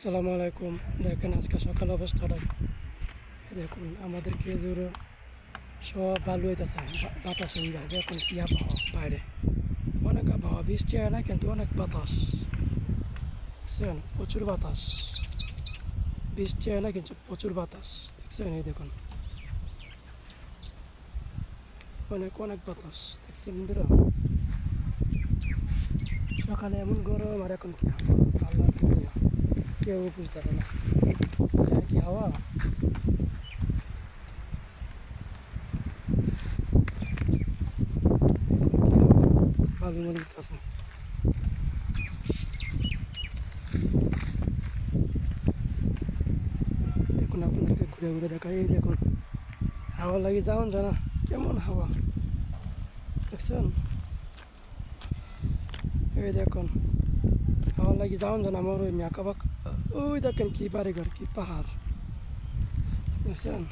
আসসালামু আলাইকুম। দেখেন আজকে সকাল অবস্থাটা দেখুন, আমাদের খেজুরে সব ভালো হইতেছে। বাতাস যায় দেখুন কি আবহাওয়া বাইরে, অনেক আবহাওয়া, বৃষ্টি হয় না কিন্তু অনেক বাতাস, দেখছেন প্রচুর বাতাস। বৃষ্টি হয় না কিন্তু প্রচুর বাতাস, দেখছেন এই দেখুন অনেক অনেক বাতাস, দেখছেন বন্ধুরা। সকালে এমন গরম আর এখন কি আল্লাহ কেউ বুঝতে পারে না, দেখছেন কি হাওয়া। ভালো মনে হইতেছে। দেখুন আপনাদেরকে ঘুরে ঘুরে দেখাই, এই দেখুন হাওয়া লাগে যাওন জানা কেমন হাওয়া, দেখছেন এই দেখুন হাওয়া লাগে যাওন জানা আমার ওই মেকাবাক, ওই দেখেন কি বাড়িঘর কি পাহাড়, দেখছেন।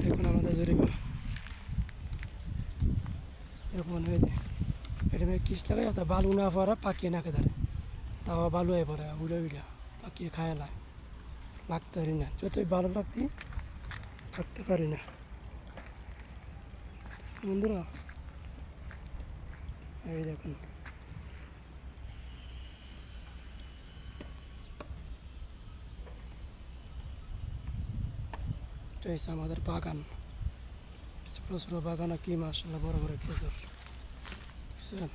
দেখুন আমাদের জরিবা দেখুন এই যে এটা কিস লাগাই তা বালু না পড়া পাকিয়ে নাকে ধরে, তাও বালু হয়ে পড়ে উড়ে উড়ে পাকিয়ে খায় না, লাগতে পারি না, যতই ভালো লাগতি থাকতে পারি না বন্ধুরা। এই দেখুন এটা হচ্ছে আমাদের বাগান, ছোটো ছোটো বাগান আর কি মাশাআল্লাহ বড় বড় খেজুর, দেখছেন।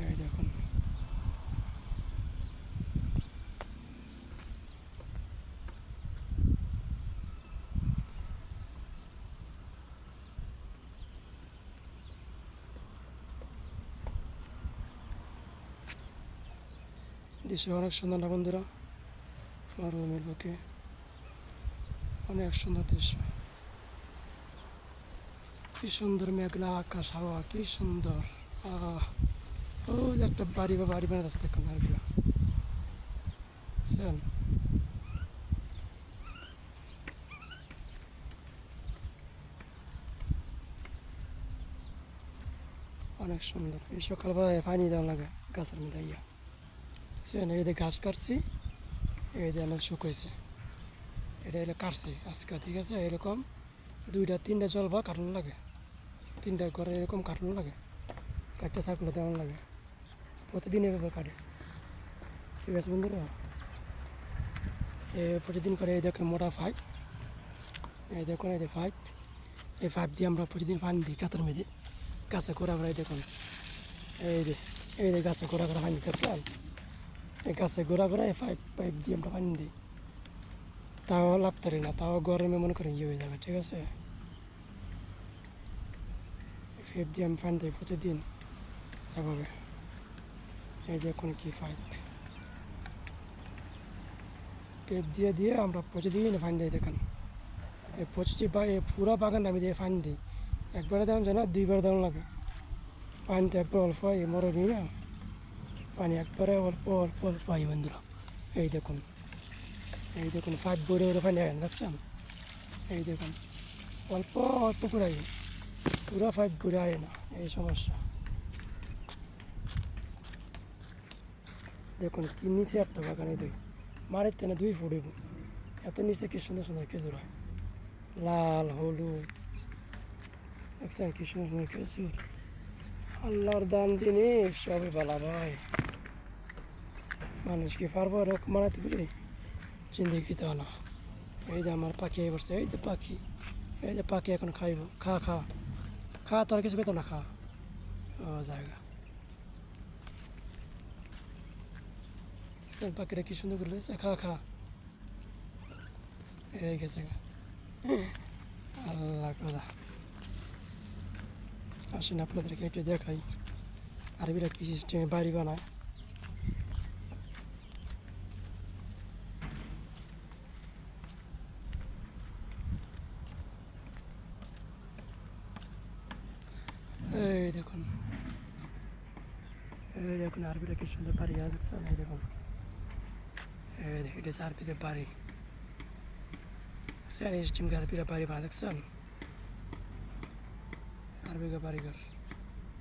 এই দেখুন দৃশ্য অনেক সুন্দর না বন্ধুরা, মরুভূমির বুকে অনেক সুন্দর দৃশ্য, কি সুন্দর মেঘলা আকাশ, হাওয়া কি সুন্দর। আহ ও যে একটা বাড়ি বা বাড়ি বানাতে আছে দেখুন আর কি, বুঝছেন। অনেক সুন্দর, এই সকালবেলায় পানি দেওয়া লাগে গাছের মধ্যে ইয়া, বুঝছেন। এই যে ঘাস কাটছি, এই যে অনেক শুকাইছে, এটা এলে কাটছি আজকে, ঠিক আছে। এরকম দুইটা তিনটা জলবা কাটানো লাগে, তিনটা ঘরে এরকম কাটানো লাগে, কাটতে ছাগলে দেওয়ানো লাগে, প্রতিদিন এভাবে কাটে, ঠিক আছে বন্ধুরা। প্রতিদিন করে এই দেখুন মোটা পাইপ, এই দেখুন এই যে পাইপ, এই পাইপ দিয়ে আমরা প্রতিদিন পানি দিই গাছের মেঝে, গাছে ঘোরা ঘোরা, এই দেখুন এই যে এই যে গাছে ঘোরা ঘোরা পানি দেখছেন, এই গাছে ঘোরা ঘোরা এই পাইপ পাইপ দিয়ে আমরা পানি দিই, তাও লাগতারি না, তাও গরমে মনে করেন ইয়ে হয়ে যাবে, ঠিক আছে। পাইপ দিয়ে আমি পানি দিই প্রতিদিন এভাবে, এই দেখুন কি পাইপ, পাইপ দিয়ে দিয়ে আমরা প্রতিদিন পানি দিই দেখেন। এই পঁচিশটি বা এই পুরো বাগান আমি দিয়ে পানি দিই, একবারে দেওয়া যায় না, দুইবার দেওয়া লাগে। পানি তো একবার অল্প হয়, মরবি না, পানি একবারে অল্প অল্প অল্প হয় বন্ধুরা। এই দেখুন এই দেখুন পাইপ ভরে ভরে পানি আয় দেখছেন, এই দেখুন অল্প অল্প করে আয়, পুরো পাইপ ভরে আয় না, এই সমস্যা। দেখুন কি নিচে একটা বাগান, এই দেখুন মাটির তেনে 2 ফুট হইব, এত নিচে কি সুন্দর সুন্দর খেজুর হয়, লাল হলুদ, দেখছেন কি সুন্দর সুন্দর খেজুর। আল্লাহর দান জিনিস সবই ভালো ভাই, মানুষ কি পারবো এরকম বানাতে পারি, জিন্দগি তো না। এই যে আমার পাখি এবারছে, এই যে পাখি, এই যে পাখি এখন খাইব, খা খা খা, তোর কিছু খেতো না, খা ও জায়গা, দেখছেন পাখিটা কি সুন্দর করে দিয়েছে, খা খা, এই গেছে গা। আল্লাহ কথা, আসেন আপনাদেরকে একটু দেখাই আরবিরা কি সিস্টেমে বাড়ি বানায়। এই দেখুন এই দেখুন আরবিরা কি সুন্দর বাড়ি বানায়, দেখছেন এই দেখুন, এই এটা হচ্ছে আরবিদের বাড়ি, সিস্টেম আরবিরা বাড়ি বানায় দেখছেন। 4 বিঘা বাড়িঘর